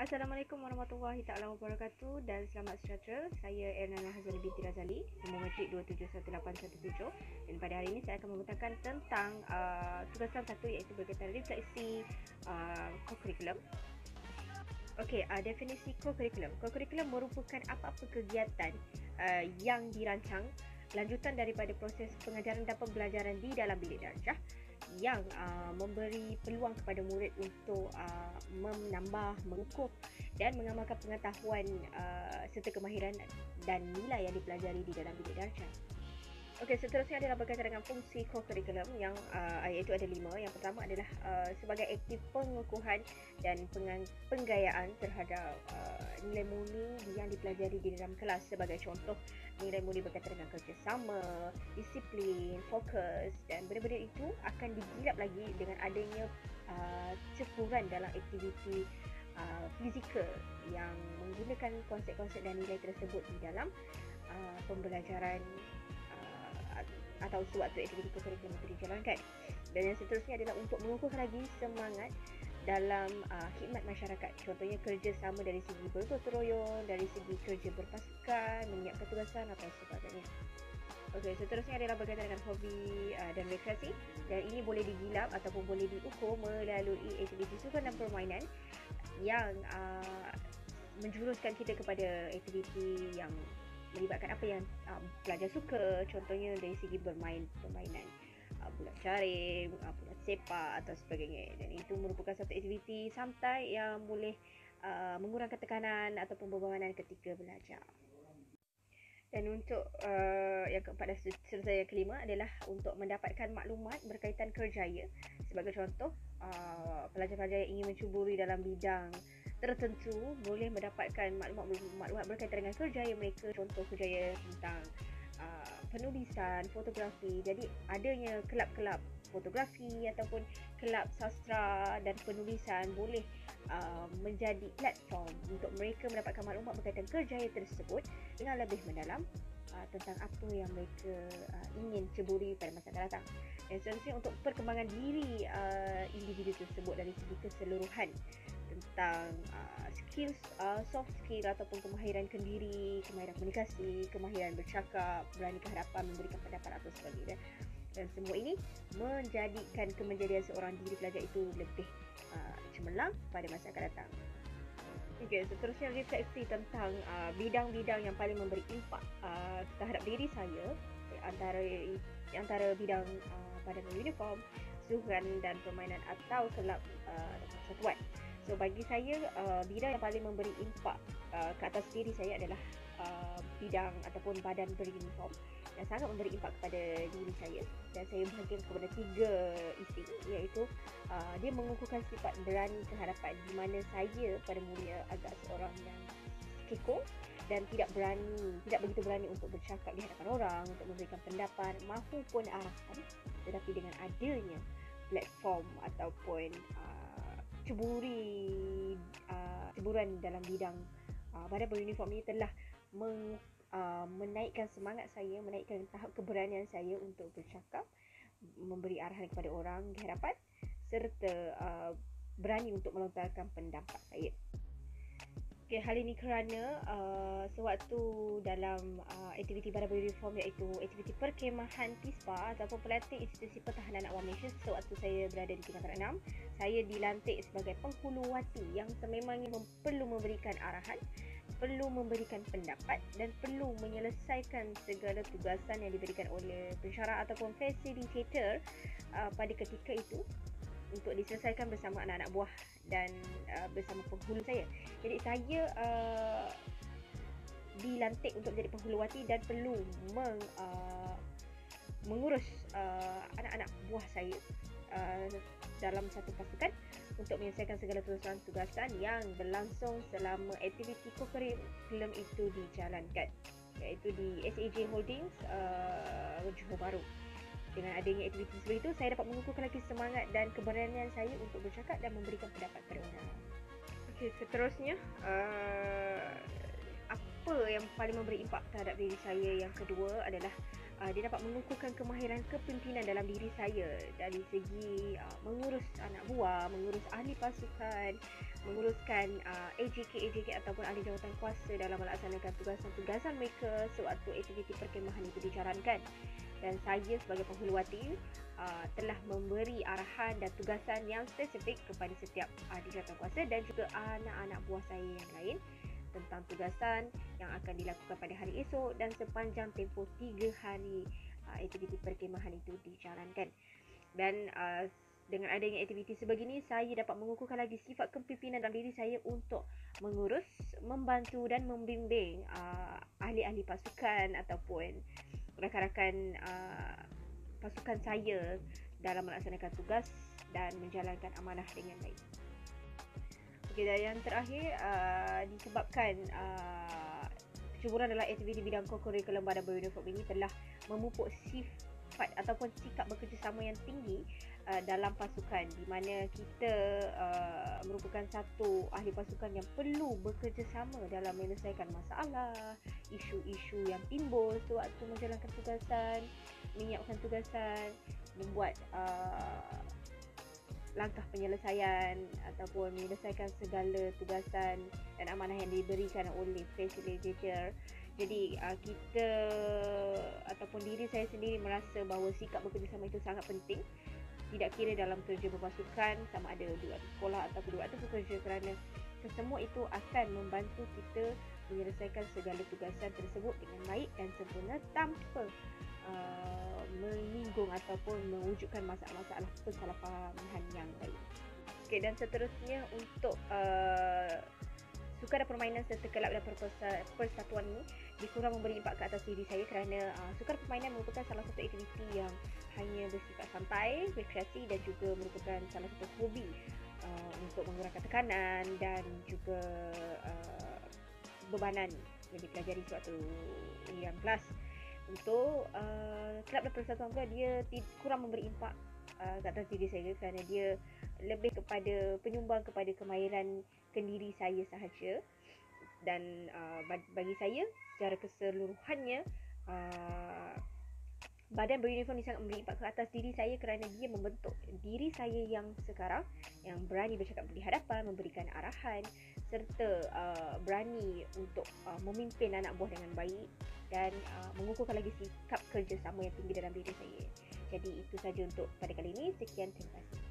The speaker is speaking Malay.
Assalamualaikum warahmatullahi taala wabarakatuh dan selamat sejahtera. Saya Ernana Hazali binti Razali, nombor metrik 271817, dan pada hari ini saya akan membentangkan tentang tugasan satu, iaitu berkaitan refleksi co-curriculum. Okey, definisi co-curriculum. Co-curriculum merupakan apa-apa kegiatan yang dirancang lanjutan daripada proses pengajaran dan pembelajaran di dalam bilik darjah yang memberi peluang kepada murid untuk menambah, mengukuh dan mengamalkan pengetahuan serta kemahiran dan nilai yang dipelajari di dalam bilik darjah. Okey, seterusnya adalah berkaitan dengan fungsi co-curriculum yang iaitu ada 5. Yang pertama adalah sebagai aktif pengukuhan dan penggayaan terhadap nilai murni yang dipelajari di dalam kelas. Sebagai contoh, nilai murni berkaitan dengan kerjasama, disiplin, fokus, dan benda-benda itu akan digilap lagi dengan adanya cepuran dalam aktiviti fizikal yang menggunakan konsep-konsep dan nilai tersebut di dalam pembelajaran atau sewaktu aktiviti co-curriculum itu dijalankan. Dan yang seterusnya adalah untuk mengukuhkan lagi semangat dalam khidmat masyarakat. Contohnya kerjasama dari segi bergotong royong, dari segi kerja berpasukan, menyiapkan tugasan atau sebagainya. Okey, seterusnya adalah berkaitan dengan hobi dan rekreasi, dan ini boleh digilap ataupun boleh diukur melalui aktiviti sukan dan permainan yang menjuruskan kita kepada aktiviti yang melibatkan apa yang pelajar suka. Contohnya dari segi permainan bola jaring, bola sepak atau sebagainya, dan itu merupakan satu aktiviti santai yang boleh mengurangkan tekanan ataupun bebanan ketika belajar. Dan untuk yang keempat dan seterusnya yang kelima adalah untuk mendapatkan maklumat berkaitan kerjaya. Sebagai contoh, pelajar-pelajar yang ingin mencuburi dalam bidang tertentu boleh mendapatkan maklumat berkaitan dengan kerjaya mereka. Contoh kerjaya tentang penulisan, fotografi. Jadi adanya kelab-kelab fotografi ataupun kelab sastra dan penulisan boleh menjadi platform untuk mereka mendapatkan maklumat berkaitan kerjaya tersebut dengan lebih mendalam tentang apa yang mereka ingin ceburi pada masa akan datang. Dan seterusnya untuk perkembangan diri individu tersebut dari segi keseluruhan tentang skills, soft skill ataupun kemahiran kendiri, kemahiran komunikasi, kemahiran bercakap, berani ke hadapan, memberikan pendapat atau sebagainya. Dan semua ini menjadikan kemenjadian seorang diri pelajar itu lebih cemerlang pada masa akan datang. Okey, seterusnya refleksi tentang bidang-bidang yang paling memberi impak terhadap diri saya, antara bidang badan uniform, sukan dan permainan atau kelab persatuan. So bagi saya, bidang yang paling memberi impak ke atas diri saya adalah bidang ataupun badan beruniform, dan sangat memberi impak kepada diri saya. Dan saya bahagikan kepada 3 isi, iaitu dia mengukuhkan sifat berani ke hadapan, di mana saya pada mula agak seorang yang kekok dan tidak begitu berani untuk bercakap di hadapan orang, untuk memberikan pendapat maupun arahan. Tetapi dengan adanya platform ataupun ceburan dalam bidang badan beruniform ini telah menaikkan semangat saya, menaikkan tahap keberanian saya untuk bercakap, memberi arahan kepada orang di hadapan, serta berani untuk melontarkan pendapat saya. Okay, hal ini kerana sewaktu dalam aktiviti badan beruniform, iaitu aktiviti perkemahan PISPA ataupun pelatih institusi pertahanan awam Malaysia, sewaktu saya berada di tingkatan 6, saya dilantik sebagai penghuluwati yang sememangnya perlu memberikan arahan, perlu memberikan pendapat dan perlu menyelesaikan segala tugasan yang diberikan oleh pensyarah ataupun facilitator pada ketika itu, untuk diselesaikan bersama anak-anak buah dan bersama penghulu saya. Jadi saya dilantik untuk menjadi penghuluwati dan perlu mengurus anak-anak buah saya dalam satu pasukan untuk menyelesaikan segala tugasan yang berlangsung selama aktiviti co-curriculum itu dijalankan, iaitu di SAJ Holdings Johor Bahru. Dengan adanya aktiviti seperti itu, saya dapat mengukuhkan lagi semangat dan keberanian saya untuk bercakap dan memberikan pendapat kepada orang. Okey, seterusnya apa yang paling memberi impak terhadap diri saya yang kedua adalah dia dapat mengukuhkan kemahiran kepimpinan dalam diri saya dari segi mengurus anak buah, mengurus ahli pasukan, menguruskan AJK ataupun ahli jawatan kuasa dalam melaksanakan tugasan-tugasan mereka sewaktu aktiviti perkemahan itu dijalankan. Dan saya sebagai penghuluwati telah memberi arahan dan tugasan yang spesifik kepada setiap ahli jawatan kuasa dan juga anak-anak buah saya yang lain tentang tugasan yang akan dilakukan pada hari esok dan sepanjang tempoh 3 hari aktiviti perkemahan itu dijalankan. Dan dengan adanya aktiviti sebegini, saya dapat mengukuhkan lagi sifat kepimpinan dalam diri saya untuk mengurus, membantu dan membimbing ahli-ahli pasukan ataupun rakan-rakan pasukan saya dalam melaksanakan tugas dan menjalankan amanah dengan baik. Okay, dan yang terakhir disebabkan kecemburuan dalam aktiviti bidang kurikulum badan beruniform ini telah memupuk sifat ataupun sikap bekerjasama yang tinggi dalam pasukan, di mana kita merupakan satu ahli pasukan yang perlu bekerjasama dalam menyelesaikan masalah, isu-isu yang timbul sewaktu menjalankan tugasan, menyiapkan tugasan, membuat langkah penyelesaian ataupun menyelesaikan segala tugasan dan amanah yang diberikan oleh facilitator. Jadi kita ataupun diri saya sendiri merasa bahawa sikap bekerjasama itu sangat penting, tidak kira dalam kerja berpasukan, sama ada di waktu sekolah ataupun di waktu bekerja, kerana kesemua itu akan membantu kita menyelesaikan segala tugasan tersebut dengan baik dan sempurna tanpa menyinggung ataupun mewujudkan masalah-masalah kesalahpahaman yang lain. Okay, dan seterusnya untuk sukan dan permainan serta kelab dan persatuan ini dikurang memberi impak ke atas diri saya kerana sukan permainan merupakan salah satu aktiviti yang hanya bersifat santai, rekreasi dan juga merupakan salah satu hobi untuk mengurangkan tekanan dan juga bebanan yang dipelajari sewaktu yang kelas. Untuk kelab dan persatuan pula dia kurang memberi impak ke atas diri saya kerana dia lebih kepada penyumbang kepada kemahiran kendiri saya sahaja. Dan bagi saya secara keseluruhannya badan beruniform ni sangat memberi impak ke atas diri saya kerana dia membentuk diri saya yang sekarang, yang berani bercakap di hadapan, memberikan arahan serta berani untuk memimpin anak buah dengan baik dan mengukuhkan lagi sikap kerjasama yang tinggi dalam diri saya. Jadi itu saja untuk pada kali ini. Sekian, terima kasih.